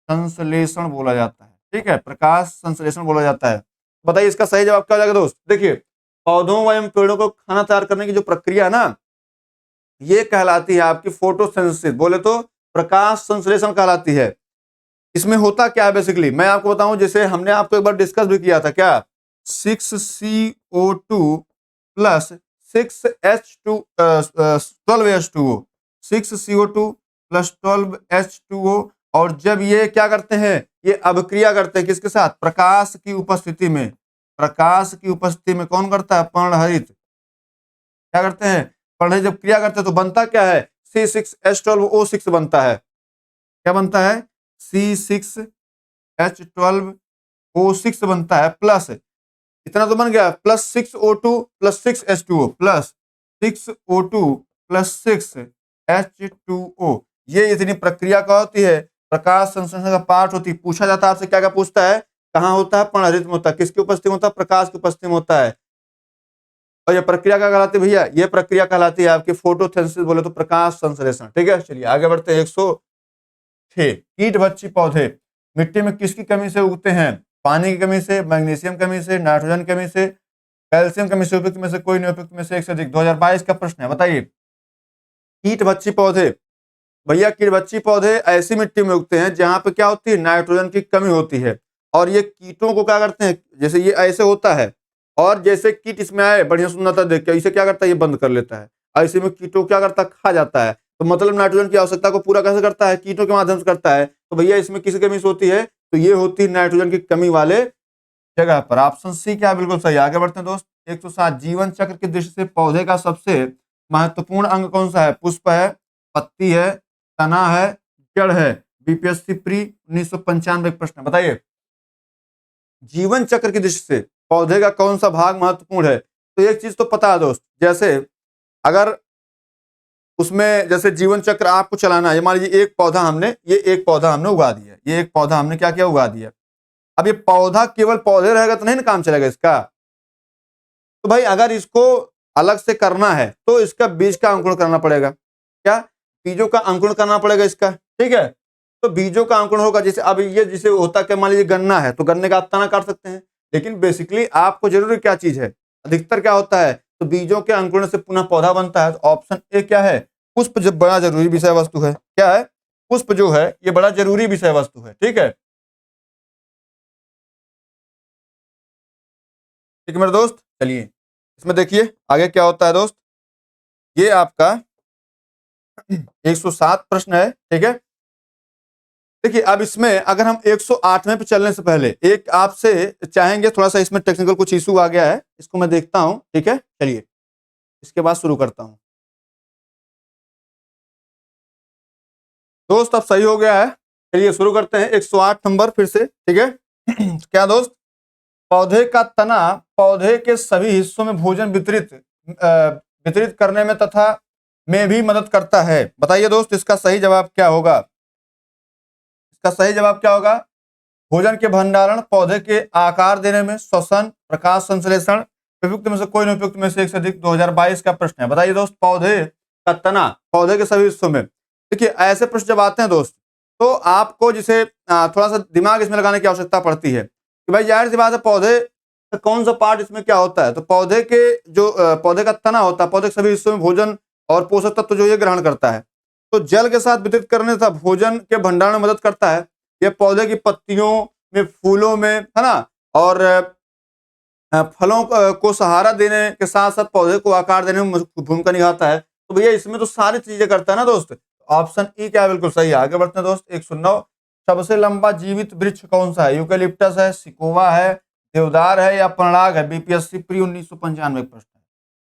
संश्लेषण बोला जाता है। ठीक है, प्रकाश संश्लेषण बोला जाता है। बताइए इसका सही जवाब क्या हो जाएगा दोस्त? देखिए, पौधों एवं पेड़ों को खाना तैयार करने की जो प्रक्रिया है ना, ये कहलाती है आपकी फोटोसिंथेसिस, बोले तो प्रकाश संश्लेषण कहलाती है। इसमें होता क्या है बेसिकली, मैं आपको बताऊं। जैसे हमने आपको एक बार डिस्कस भी किया था, क्या? 6CO2 plus 12H2O, 6CO2 plus 12H2O। और जब ये क्या करते हैं, ये अभिक्रिया करते हैं किसके साथ? प्रकाश की उपस्थिति में। प्रकाश की उपस्थिति में कौन करता है? पर्णहरित। क्या करते हैं? पर्णहरित जब क्रिया करते हैं तो बनता क्या है? C6H12O6 बनता है। क्या बनता है? C6H12O6 बनता है। प्लस इतना तो बन गया, plus 6O2 plus 6H2O, plus 6O2 plus 6H2O। ये इतनी प्रक्रिया क्या होती है? प्रकाश संश्लेषण का पार्ट होती है। पूछा जाता है आपसे, क्या क्या पूछता है? कहाँ होता है? पर्णहरित में होता है। किसकी उपस्थिति में होता है? प्रकाश की उपस्थिति में होता है। और ये प्रक्रिया क्या कहलाती है भैया? ये प्रक्रिया कहलाती है आपकी फोटोसिंथेसिस, बोले तो प्रकाश संश्लेषण। ठीक है, चलिए आगे बढ़ते हैं। 106। कीटभक्षी पौधे मिट्टी में किसकी कमी से उगते हैं? पानी की कमी से, मैग्नीशियम कमी से, नाइट्रोजन कमी से, कैल्शियम कमी से, उपयुक्त में से कोई नहीं, उपयुक्त में से एक से अधिक। 2022 का प्रश्न है, बताइए। कीटभक्षी पौधे, भैया कीटभक्षी पौधे ऐसी मिट्टी में उगते हैं जहां पे क्या होती है? नाइट्रोजन की कमी होती है। और ये कीटों को क्या करते हैं? जैसे ये ऐसे होता है, और जैसे कीट इसमें आए बढ़िया सुंदरता देख के, इसे क्या करता है? ये बंद कर लेता है। ऐसे में कीटों क्या करता है? खा जाता है। तो मतलब नाइट्रोजन की आवश्यकता को पूरा कैसे करता है? कीटों के माध्यम से करता है। तो भैया इसमें किसी कमी से होती है? तो ये होती है नाइट्रोजन की कमी वाले जगह पर। ऑप्शन सी क्या बिल्कुल सही। आगे बढ़ते हैं दोस्त। 107। जीवन चक्र की दृष्टि से पौधे का सबसे महत्वपूर्ण अंग कौन सा है? पुष्प है, पत्ती है, तना है, जड़ है। बीपीएससी प्री 1995 प्रश्न, बताइए। जीवन चक्र की दृष्टि से पौधे का कौन सा भाग महत्वपूर्ण है? तो एक चीज तो पता है दोस्त, जैसे अगर उसमें जैसे जीवन चक्र आपको चलाना है, मान लीजिए एक पौधा हमने उगा दिया। ये एक पौधा हमने क्या किया? उगा दिया। अब ये पौधा केवल पौधे रहेगा तो नहीं ना काम चलेगा इसका। तो भाई अगर इसको अलग से करना है तो इसका बीज का अंकुरण करना पड़ेगा। क्या? बीजों का अंकुरण करना पड़ेगा इसका। ठीक है, तो बीजों का अंकुरण होगा। जैसे अब ये जिसे होता क्या, मान लीजिए गन्ना है तो गन्ने का आप तना काट सकते हैं, लेकिन बेसिकली आपको जरूरी क्या चीज है? अधिकतर क्या होता है? तो बीजों के अंकुरण से पुनः पौधा बनता है। तो ऑप्शन ए क्या है? पुष्प जब बड़ा जरूरी विषय वस्तु है। क्या है? पुष्प जो है ये बड़ा जरूरी विषय वस्तु है। ठीक है, ठीक है मेरे दोस्त। चलिए इसमें देखिए आगे क्या होता है दोस्त। ये आपका 107 प्रश्न है। ठीक है, देखिए अब इसमें अगर हम 108वें पे चलने से पहले एक आपसे चाहेंगे, थोड़ा सा इसमें टेक्निकल कुछ इशू आ गया है, इसको मैं देखता हूं। ठीक है, चलिए इसके बाद शुरू करता हूं। दोस्त अब सही हो गया है। चलिए शुरू करते हैं 108 नंबर फिर से। ठीक है क्या दोस्त, पौधे का तना पौधे के सभी हिस्सों में भोजन वितरित करने में तथा में भी मदद करता है। बताइए दोस्त इसका सही जवाब क्या होगा। इसका सही जवाब क्या होगा। भोजन के भंडारण, पौधे के आकार देने में, श्वसन, प्रकाश संश्लेषण, उपयुक्त में से कोई नहीं, उपयुक्त में से एक से अधिक। 2022 का प्रश्न है। बताइए दोस्त पौधे का तना पौधे के सभी हिस्सों में। देखिए ऐसे प्रश्न जब आते हैं दोस्त तो आपको जिसे थोड़ा सा दिमाग इसमें लगाने की आवश्यकता पड़ती है कि भाई जाहिर सी बात है पौधे का कौन सा पार्ट इसमें क्या होता है। तो पौधे के जो पौधे का तना होता है, पौधे के सभी हिस्सों में भोजन और पोषक तत्व जो ये ग्रहण करता है, तो जल के साथ वितरित करने तथा भोजन के भंडारण में मदद करता है। ये पौधे की पत्तियों में, फूलों में, है ना, और फलों को सहारा देने के साथ साथ पौधे को आकार देने में भूमिका निभाता है। तो भैया इसमें तो सारी चीजें करता है ना दोस्त। ऑप्शन ई क्या बिल्कुल सही है। आगे बढ़ते हैं दोस्त 109। सबसे लंबा जीवित वृक्ष कौन सा है। यूकेलिप्टस है, सिकोवा है, देवदार है या पर्णाग है। बीपीएससी प्री 1995 प्रश्न है।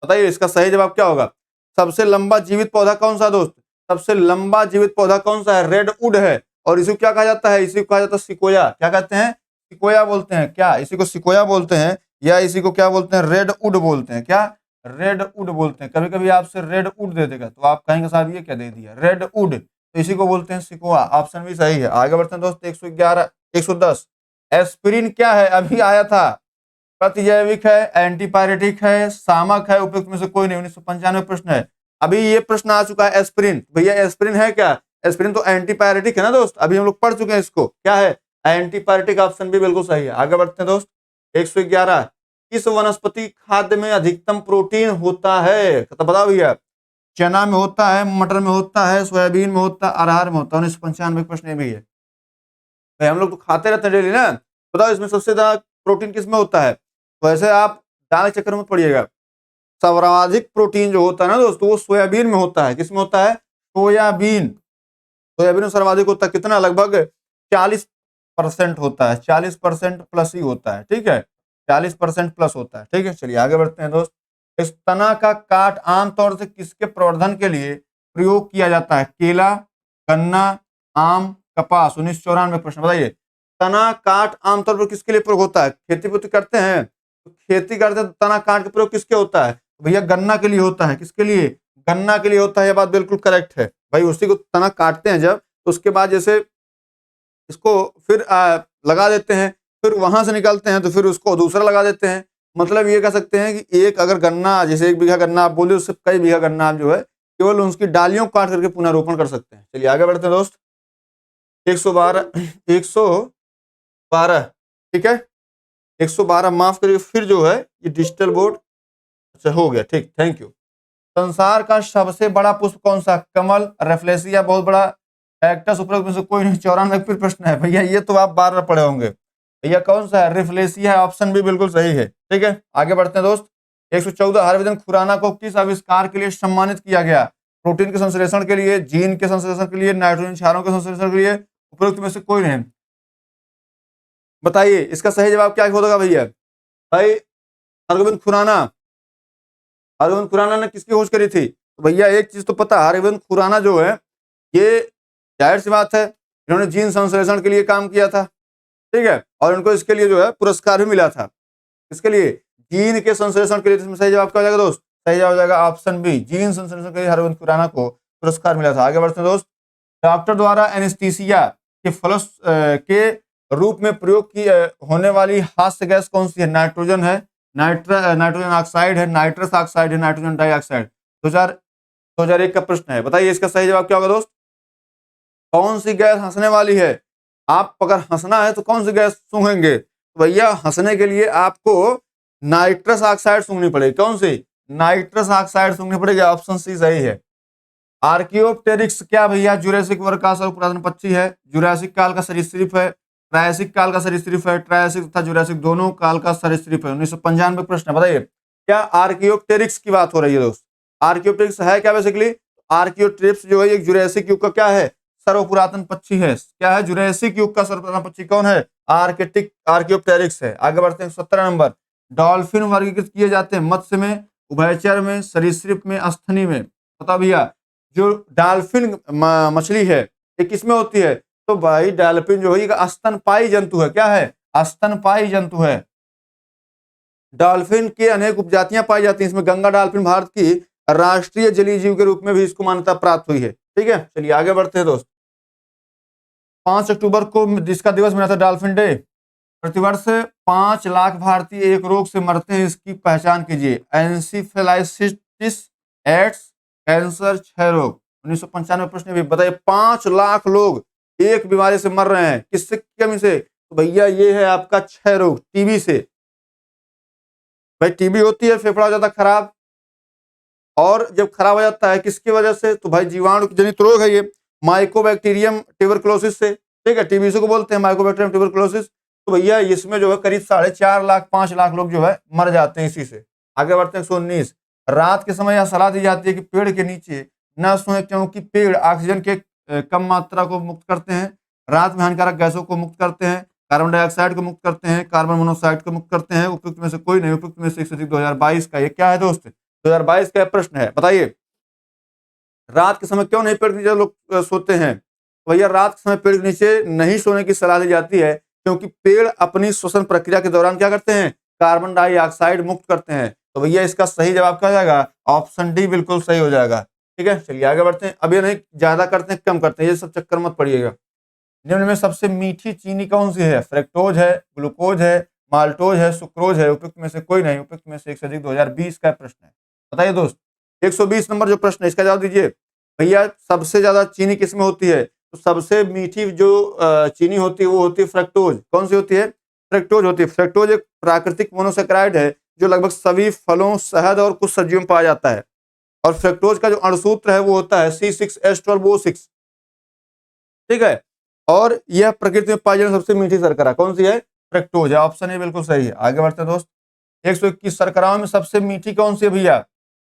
बताइए इसका सही जवाब क्या होगा। सबसे लंबा जीवित पौधा कौन सा दोस्त। सबसे लंबा जीवित पौधा कौन सा है। रेड वुड है। और इसी को क्या कहा जाता है, इसी को कहा जाता है सिकोया। क्या कहते हैं, सिकोया बोलते हैं। क्या इसी को सिकोया बोलते हैं या इसी को क्या बोलते हैं, रेड वुड बोलते हैं। क्या रेड वुड बोलते हैं। कभी कभी आपसे रेड वुड दे देगा तो आप कहेंगे साहब ये क्या दे दिया, रेड वुड, तो इसी को बोलते हैं सिकोआ। ऑप्शन भी सही है। आगे बढ़ते हैं दोस्त 111 110। एस्पिरिन क्या है, अभी आया था। प्रतिजैविक है, एंटीपायरेटिक है, सामक है, उपयुक्त में से कोई नहीं। 1995 प्रश्न है। अभी ये प्रश्न आ चुका है एस्पिरिन। भैया एस्पिरिन है क्या। एस्पिरिन तो एंटीपायरेटिक है ना दोस्त, अभी हम लोग पढ़ चुके हैं इसको। क्या है, एंटीपायरेटिक। ऑप्शन भी बिल्कुल सही है। आगे बढ़ते हैं दोस्त 111। किस वनस्पति खाद्य में अधिकतम प्रोटीन होता है। तो बताओ भैया, चना में होता है, मटर में होता है, सोयाबीन में होता है, अरहर में होता है। 1995 प्रश्न भी है। भाई हम लोग तो खाते रहते हैं डेली ना। बताओ इसमें सबसे ज्यादा प्रोटीन किसमें होता है। तो ऐसे आप दाल के चक्कर में पड़िएगा। सर्वाधिक प्रोटीन जो होता है ना दोस्तों वो सोयाबीन में होता है। किसमें होता है, सोयाबीन। सोयाबीन में सर्वाधिक होता है। कितना, लगभग 40% होता है। 40% प्लस ही होता है। ठीक है, 40% प्लस होता है। ठीक है, चलिए आगे बढ़ते हैं दोस्त। इस तना का काट आमतौर से किसके प्रवर्धन के लिए प्रयोग किया जाता है। केला, गन्ना, आम, कपास। 1994 प्रश्न। बताइए तना काट आमतौर पर किसके लिए प्रयोग होता है। खेती पुती करते हैं तो खेती करते हैं तो तना काट का प्रयोग किसके होता है। भैया गन्ना के लिए होता है। किसके लिए, गन्ना के लिए होता है। यह बात बिल्कुल करेक्ट है। भाई उसी को तना काटते हैं जब, तो उसके बाद जैसे इसको फिर लगा देते हैं, फिर वहां से निकालते हैं तो फिर उसको दूसरा लगा देते हैं। मतलब ये कह सकते हैं कि एक अगर गन्ना, जैसे 1 बीघा गन्ना आप बोले, उससे कई बीघा गन्ना आप जो है केवल उसकी डालियों को काट करके पुनरोपण कर सकते हैं। चलिए आगे बढ़ते हैं दोस्त 112 112। ठीक है 112 माफ करिए। फिर जो है ये डिजिटल बोर्ड, अच्छा हो गया, ठीक, थैंक यू। संसार का सबसे बड़ा पुष्प कौन सा। कमल, रेफ्लेसिया बहुत बड़ा, कैक्टस, उपरोक्त में से कोई नहीं। 94 प्रश्न है। भैया ये तो आप बार बार पढ़े होंगे। भैया कौन सा है, रेफ्लेसिया। ऑप्शन भी बिल्कुल सही है। ठीक है आगे बढ़ते हैं दोस्त 114। हरविंदर खुराना को किस आविष्कार के लिए सम्मानित किया गया। प्रोटीन के संश्लेषण के लिए, जीन के संश्लेषण के लिए, नाइट्रोजन क्षारों के संश्लेषण के लिए, उपरोक्त में से कोई नहीं। बताइए इसका सही जवाब क्या होगा भैया। भाई हरगोविंद खुराना। हरगोविंद खुराना ने किसकी खोज करी थी। तो भैया एक चीज तो पता, हरगोविंद खुराना जो है ये जाहिर सी बात है इन्होंने जीन संश्लेषण के लिए काम किया था। ठीक है, और इनको इसके लिए जो है पुरस्कार भी मिला था। इसके लिए जीन के संश्लेषण के लिए। इसमें सही जवाब क्या हो जाएगा दोस्त, सही जवाब हो जाएगा ऑप्शन बी, जीन संश्लेषण के लिए हरविंद खुराना को पुरस्कार मिला था। आगे बढ़ते हैं दोस्त। डॉक्टर द्वारा एनेस्थीसिया के फलस के रूप में प्रयोग की होने वाली हास्य गैस कौन सी है। नाइट्रोजन है, नाइट्रोजन ऑक्साइड है, नाइट्रस ऑक्साइड है, नाइट्रोजन डाइऑक्साइड। 2001 का प्रश्न है। बताइए इसका सही जवाब क्या होगा दोस्त। कौन सी गैस हंसने वाली है। आप अगर हंसना है तो कौन सी गैस सूंघेंगे। तो भैया हंसने के लिए आपको नाइट्रस ऑक्साइड सूंघनी पड़ेगी। कौन सी, नाइट्रस ऑक्साइड सूंघनी पड़ेगी। ऑप्शन सी सही है। आर्कियोप्टेरिक्स क्या भैया? जुरासिक वर्ग का सर्वपुरातन पक्षी है, जुरासिक काल का सरीसृप है, ट्रायसिक काल का सरीसृप है, ट्रायसिक तथा जुरासिक दोनों काल का सरीसृप है। 1995 प्रश्न है, बताइए क्या आर्कियोप्टेरिक्स की बात हो रही है दोस्त? आर्कियोप्टेरिक्स है क्या बेसिकली? आर्कियोप्टेरिक्स जो है एक जुरासिक युग का क्या है? सर्वपुरातन पक्षी है। क्या है? जुरासिक युग का सर्वपुरातन पक्षी कौन है? आर्कियोप्टेरिक्स है। आगे बढ़ते हैं 17 नंबर। डॉल्फिन वर्गीकृत किए जाते हैं मत्स्य में, उभयचर में, सरीसृप में, अस्थनि में। बता भैया जो डॉल्फिन मछली है ये किसमें होती है? तो भाई डॉल्फिन जो है ये स्तनपायी जंतु है। क्या है? स्तनपायी जंतु है। डॉल्फिन की अनेक उपजातियां पाई जाती हैं। इसमें गंगा डॉल्फिन भारत की राष्ट्रीय जलीय जीव के रूप में भी इसको मान्यता प्राप्त हुई है। ठीक है, चलिए आगे बढ़ते हैं दोस्त। 5 अक्टूबर को जिसका दिवस मनाता है डॉल्फिन डे। प्रतिवर्ष 5 लाख भारतीय एक रोग से मरते हैं, इसकी पहचान कीजिए। एंसीफेलाइटिस, एड्स, कैंसर, क्षय रोग। 1995 प्रश्न भी बताइए 5 लाख लोग एक बीमारी से मर रहे हैं, किससे कमी से? तो भैया ये है आपका क्षय रोग, टीबी से। भाई टीबी होती है, फेफड़ा हो जाता है खराब, और जब खराब हो जाता है किसकी वजह से? तो भाई जीवाणु जनित रोग है ये, माइकोबैक्टीरियम ट्यूबरकुलोसिस से। ठीक है, टीबी को बोलते हैं माइकोबैक्टीरियम ट्यूबरकुलोसिस। तो भैया इसमें जो है करीब 4.5 लाख 5 लाख लोग जो है मर जाते हैं इसी से। आगे बढ़ते हैं 119। रात के समय यह सलाह दी जाती है कि पेड़ के नीचे न सोए, क्योंकि पेड़ ऑक्सीजन के कम मात्रा को मुक्त करते हैं, रात में हानिकारक गैसों को मुक्त करते हैं, कार्बन डाइऑक्साइड को मुक्त करते हैं, कार्बन मोनोऑक्साइड को मुक्त करते हैं। उपयुक्त में से कोई नहीं। उपयुक्त में से 2022 का ये क्या है दोस्त? 2022 का प्रश्न है, बताइए रात के समय क्यों नहीं पेड़ के नीचे लोग सोते हैं? भैया रात के समय पेड़ के नीचे नहीं सोने की सलाह दी जाती है क्योंकि पेड़ अपनी श्वसन प्रक्रिया के दौरान क्या करते हैं? कार्बन डाइऑक्साइड मुक्त करते हैं। तो भैया इसका सही जवाब क्या हो जाएगा? ऑप्शन डी बिल्कुल सही हो जाएगा। ठीक है, चलिए आगे बढ़ते हैं। अब ये नहीं ज्यादा करते हैं कम करते हैं, ये सब चक्कर मत पड़िएगा। निम्न में सबसे मीठी चीनी कौन सी है? फ्रक्टोज है, ग्लूकोज है, माल्टोज है, सुक्रोज है। उपयुक्त में से कोई नहीं। उपयुक्त में से एक से अधिक 2020 का प्रश्न है, बताइए दोस्त। 120 नंबर जो प्रश्न है इसका जवाब दीजिए। भैया सबसे ज्यादा चीनी किसमें होती है? तो सबसे मीठी जो चीनी होती है वो होती है फ्रक्टोज। कौन सी होती है? फ्रक्टोज होती है। फ्रक्टोज एक प्राकृतिक मोनोसेक्राइड है जो लगभग सभी फलों, शहद और कुछ सब्जियों में पाया जाता है। और फ्रक्टोज का जो अणुसूत्र है वो होता है C6H12O6। ठीक है, और यह प्रकृति में पाई जाने वाली सबसे मीठी शर्करा कौन सी है? फ्रक्टोज है। ऑप्शन ए बिल्कुल सही है। आगे बढ़ते हैं दोस्त। 121 शर्कराओं में सबसे मीठी कौन सी है भैया?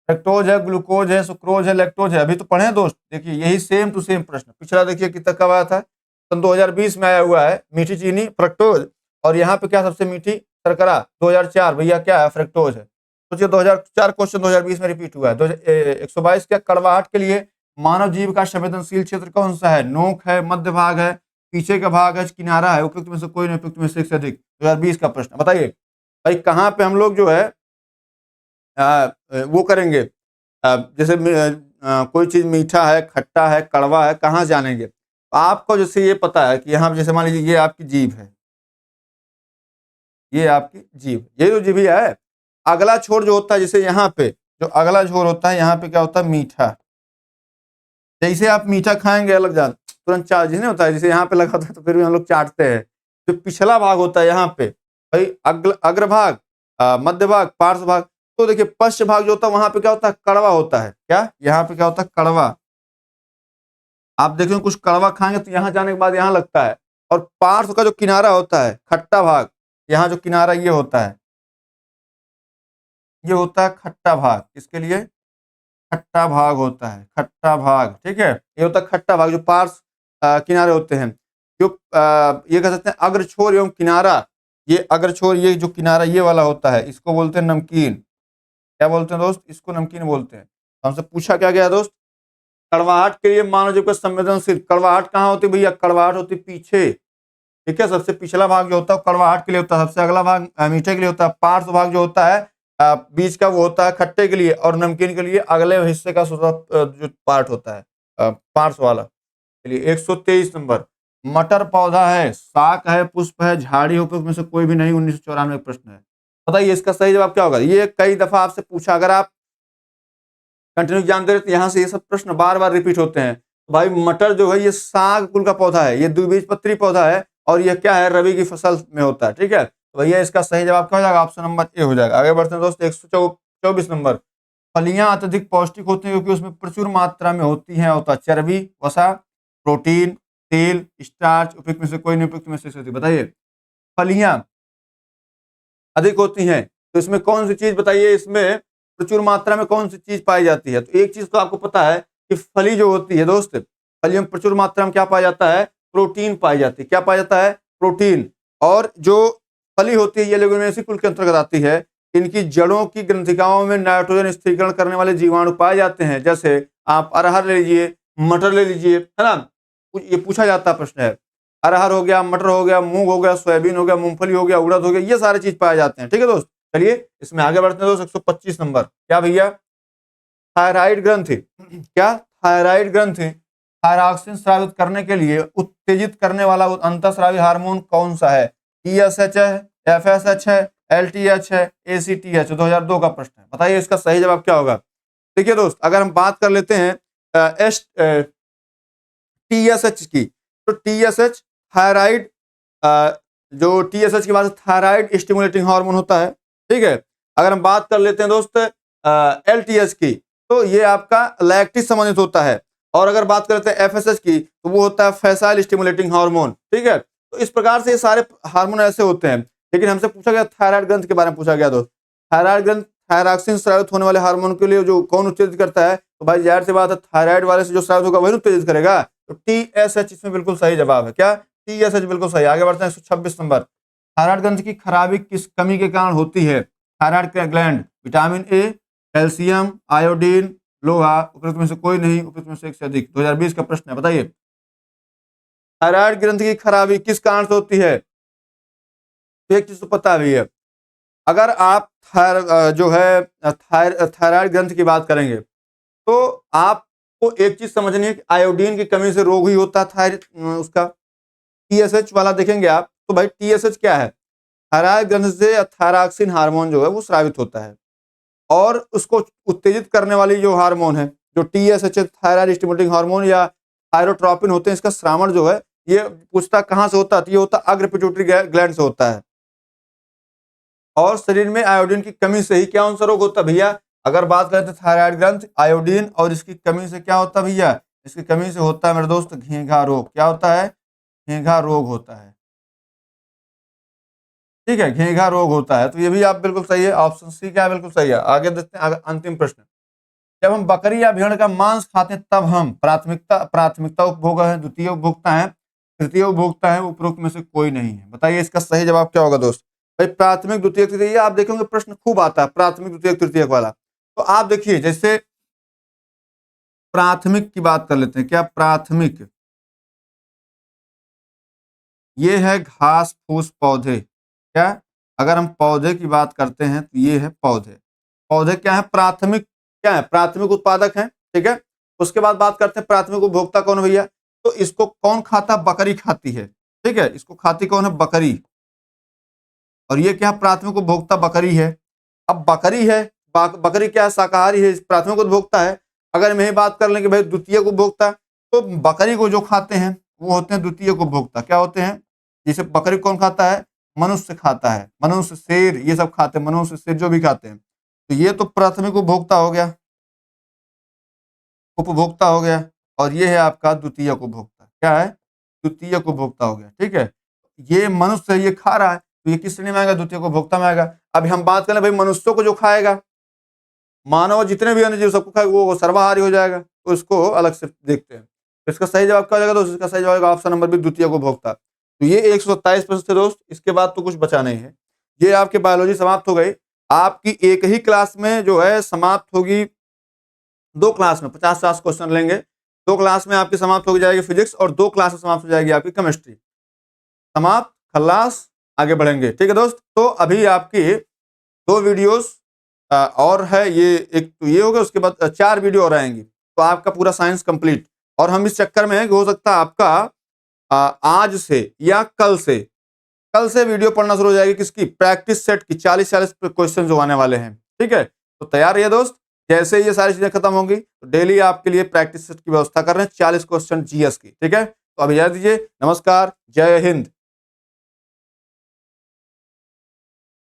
फ्रक्टोज है, ग्लूकोज है, सुक्रोज है, लैक्टोज है। अभी तो पढ़े दोस्त, देखिए यही सेम टू सेम प्रश्न पिछला देखिए कितना कब आया था? सन 2020 में आया हुआ है। मीठी चीनी फ्रक्टोज, और यहाँ पे क्या सबसे मीठी शर्करा? 2004 भैया क्या है? फ्रक्टोज है। सोचिए 2004 क्वेश्चन 2020 में रिपीट हुआ है। 122 क्या? कड़वाहट के लिए मानव जीव का संवेदनशील क्षेत्र कौन सा है? नोक है, मध्य भाग है, पीछे का भाग है, किनारा है। उपयुक्त में से कोई नहीं। उपयुक्त में से एक से अधिक। 2020 का प्रश्न बताइए भाई कहाँ पे हम लोग जो है वो करेंगे? जैसे कोई चीज मीठा है, खट्टा है, कड़वा है, कहाँ जानेंगे? आपको जैसे ये पता है कि यहाँ जैसे मान लीजिए ये आपकी जीभ है, ये आपकी जीभ, ये जो जीभिया है, अगला छोर जो होता है जैसे यहाँ पे जो अगला छोर होता है यहाँ पे क्या होता है? मीठा। जैसे आप मीठा खाएंगे अलग जान तुरंत चाट नहीं होता है, जैसे यहाँ पे लगा होता है तो फिर भी हम लोग चाटते हैं। जो पिछला भाग होता है यहाँ पे भाई अग्रभाग, मध्य भाग, पार्श्व भाग। तो देखिए पश्च भाग जो होता है वहां पे क्या होता है? कड़वा होता है। क्या यहाँ पे क्या होता है? कड़वा। आप देखेंगे कुछ कड़वा खाएंगे तो यहाँ जाने के बाद यहाँ लगता है। और पार्श्व का जो किनारा होता है, खट्टा भाग, यहाँ जो किनारा ये होता है, ये होता है खट्टा भाग। इसके लिए खट्टा भाग होता है, खट्टा भाग। ठीक है, ये होता है खट्टा भाग जो पार्श्व किनारे होते हैं। जो ये कह सकते हैं अग्र छोर एवं किनारा। ये अग्र छोर, ये जो किनारा ये वाला होता है इसको बोलते हैं नमकीन। क्या बोलते हैं दोस्त? इसको नमकीन बोलते हैं। हमसे पूछा क्या गया दोस्त? कड़वाहट के लिए मानव जीव का संवेदनशील। कड़वाहट कहाँ होती है भैया? कड़वाहट होती है पीछे। ठीक है, सबसे पिछला भाग जो होता है कड़वाहट के लिए होता है, सबसे अगला भाग मीठे के लिए होता है, पार्श्व भाग जो होता है बीच का वो होता है खट्टे के लिए, और नमकीन के लिए अगले हिस्से का जो पार्ट होता है पार्श्व वाला। चलिए 123 नंबर। मटर पौधा है, शाक है, पुष्प है, झाड़ी है। उपयुक्त में से कोई भी नहीं। 1994 प्रश्न है, बताइए इसका सही जवाब क्या होगा? ये कई दफा आपसे पूछा, अगर आप कंटिन्यू एग्जाम दे रहे तो यहाँ से ये सब प्रश्न बार बार रिपीट होते हैं। तो भाई मटर जो है ये साग कुल का पौधा है, ये द्विबीजपत्री पौधा है, और ये क्या है? रबी की फसल में होता है। ठीक है, तो भैया इसका सही जवाब क्या हो जाएगा? ऑप्शन नंबर ए हो जाएगा। आगे बढ़ते हैं दोस्त 124 नंबर। फलियां अत्यधिक पौष्टिक होती हैं क्योंकि उसमें प्रचुर मात्रा में होती हैं होता चर्बी, वसा, प्रोटीन, तेल, स्टार्च। उपयुक्त में से कोई नहीं, उपयुक्त में से कोई। बताइए, फलियां अधिक होती हैं तो इसमें कौन सी चीज बताइए, इसमें प्रचुर मात्रा में कौन सी चीज पाई जाती है? तो एक चीज तो आपको पता है कि फली जो होती है दोस्त, फलियों में प्रचुर मात्रा में क्या पाया जाता है? प्रोटीन पाई जाती है। क्या पाया जाता है? प्रोटीन। और जो फली होती है ये लेगुमिनेसी कुल के अंतर्गत आती है। इनकी जड़ों की ग्रंथिकाओं में नाइट्रोजन स्थिरीकरण करने वाले जीवाणु पाए जाते हैं। जैसे आप अरहर ले लीजिए, मटर ले लीजिए, है ना, ये पूछा जाता प्रश्न है। अरहर हो गया, मटर हो गया, मूंग हो गया, सोयाबीन हो गया, मूंगफली हो गया, उड़द हो गया, ये सारे चीज पाए जाते हैं। ठीक है दोस्त, चलिए इसमें आगे बढ़ते हैं दोस्त। 125 नंबर क्या भैया? थायराइड ग्रंथि। क्या? थायराइड ग्रंथि थायरॉक्सिन स्रावित करने के लिए उत्तेजित करने वाला अंतःस्रावी हार्मोन कौन सा है? TSH है, FSH है, LTH है, ACTH? 2002 का प्रश्न है, बताइए इसका सही जवाब क्या होगा? देखिए दोस्त, अगर हम बात कर लेते हैं TSH की, तो TSH थायराइड, जो TSH की बात है थायराइड स्टिमुलेटिंग हार्मोन होता है। ठीक है। अगर हम बात कर लेते हैं दोस्त LTH की, तो ये आपका लैक्टिस संबंधित होता है। और अगर बात करते हैं FSH की, तो वो होता है फैसाइल स्टिमुलेटिंग हार्मोन। ठीक है। तो इस प्रकार से ये सारे हार्मोन ऐसे होते हैं। लेकिन हमसे पूछा गया थायराइड ग्रंथ के बारे में पूछा गया दोस्त। थायराइड ग्रंथ थायरॉक्सिन स्रावित होने वाले हार्मोन के लिए जो कौन उत्तेजित करता है? तो भाई जाहिर सी बात है थायराइड वाले से जो स्रावित होगा वही उत्तेजित करेगा। तो TSH इसमें बिल्कुल सही जवाब है। क्या? TSH बिल्कुल सही। आगे बढ़ते हैं 126 नंबर। थायराइड ग्रंथ की खराबी किस कमी के कारण होती है? Thyroid gland, vitamin A, calcium, iodine, लोहा? उपयुक्त में से कोई नहीं, उपयुक्त में से एक से अधिक। 2020 का प्रश्न है, बताइए थायराइड ग्रंथ की खराबी किस कारण से होती है? तो एक चीज तो पता भी है, अगर आप जो है थायराइड ग्रंथ की बात करेंगे तो आपको एक चीज समझनी है कि आयोडीन की कमी से रोग ही होता है थायराइड उसका। TSH वाला देखेंगे आप, तो भाई TSH क्या है? थायराइड ग्रंथ से थायरॉक्सिन हार्मोन जो है वो स्रावित होता है। और उसको उत्तेजित करने वाली जो हार्मोन है, जो TSH थायराइड स्टिमुलेटिंग हार्मोन या थायरोट्रोपिन होते हैं, इसका श्रावण जो है ये पूछता कहां से होता है? ये होता अग्र पिट्यूटरी ग्लैंड से होता है। और शरीर में आयोडीन की कमी से ही क्या सा रोग होता है भैया? अगर बात करें तो थायराइड ग्रंथ, आयोडीन और इसकी कमी से क्या होता है भैया? इसकी कमी से होता है मेरे दोस्त घेंघा रोग। क्या होता है? घेंघा रोग होता है। ठीक है, घेंघा रोग होता है। तो ये भी आप बिल्कुल सही है, ऑप्शन सी क्या है? बिल्कुल सही है। आगे देखते हैं अंतिम प्रश्न। जब हम बकरी या भेड़ का मांस खाते हैं तब हम प्राथमिकता उपभोग है, द्वितीय उपभोक्ता है, तृतीय उपभोक्ता है? उपरोक्त में से कोई नहीं है। बताइए इसका सही जवाब क्या होगा दोस्त? भाई प्राथमिक, द्वितीय, तृतीय, आप देखेंगे प्रश्न खूब आता है प्राथमिक, द्वितीय, तृतीय वाला। तो आप देखिए जैसे प्राथमिक की बात कर लेते हैं। क्या? प्राथमिक ये है घास फूस पौधे। क्या? अगर हम पौधे की बात करते हैं तो ये है पौधे। पौधे क्या है? प्राथमिक, क्या है? प्राथमिक उत्पादक है। ठीक है। उसके बाद बात करते हैं प्राथमिक उपभोक्ता कौन है भैया? तो इसको कौन खाता? बकरी खाती है। ठीक है, इसको खाती कौन है? बकरी। और ये क्या? प्राथमिक उपभोक्ता बकरी है। अब बकरी है, बकरी क्या है? शाकाहारी है, प्राथमिक उपभोक्ता है। अगर मैं बात कर लें कि भाई द्वितीय उपभोक्ता, तो बकरी को जो खाते हैं वो होते हैं द्वितीय उपभोक्ता। क्या होते हैं? जैसे बकरी कौन खाता है? मनुष्य खाता है, मनुष्य, शेर, ये सब खाते हैं, मनुष्य, शेर जो भी खाते हैं। तो ये तो प्राथमिक उपभोक्ता हो गया, उपभोक्ता हो गया। और ये है आपका द्वितीय उपभोक्ता। क्या है? द्वितीय उपभोक्ता हो गया। ठीक है, ये मनुष्य ये खा रहा है तो ये किस श्रेणी में आएगा? द्वितीय उपभोक्ता में आएगा। अभी हम बात करें भाई मनुष्यों को जो खाएगा, मानव जितने भी अन्य जीव सबको खाएगा, वो सर्वाहारी हो जाएगा, तो इसको अलग से देखते हैं। तो इसका सही जवाब क्या हो जाएगा दोस्त? इसका सही जवाब ऑप्शन नंबर बी, द्वितीय उपभोक्ता। तो ये 127 प्रश्न थे दोस्त, इसके बाद तो कुछ बचा नहीं है। ये आपकी बायोलॉजी समाप्त हो गई। आपकी एक ही क्लास में जो है समाप्त होगी, 2 क्लास में 50-50 क्वेश्चन लेंगे। 2 क्लास में आपकी समाप्त हो जाएगी फिजिक्स और 2 क्लास में समाप्त हो जाएगी आपकी केमिस्ट्री। समाप्त, खल्लास, आगे बढ़ेंगे। ठीक है दोस्त। तो अभी आपकी 2 वीडियोस और है, ये एक तो ये हो गया, उसके बाद 4 वीडियो और आएंगी, तो आपका पूरा साइंस कंप्लीट। और हम इस चक्कर में है कि हो सकता है आपका आज से या कल से वीडियो पढ़ना शुरू हो जाएगी किसकी? प्रैक्टिस सेट की। 40-40 क्वेश्चन जो आने वाले हैं। ठीक है, तो तैयार रहिए दोस्त। जैसे ये सारी चीजें खत्म होंगी तो डेली आपके लिए प्रैक्टिस सेट की व्यवस्था कर रहे हैं, 40 क्वेश्चन GS की। ठीक है, तो अभी याद दीजिए। नमस्कार, जय हिंद।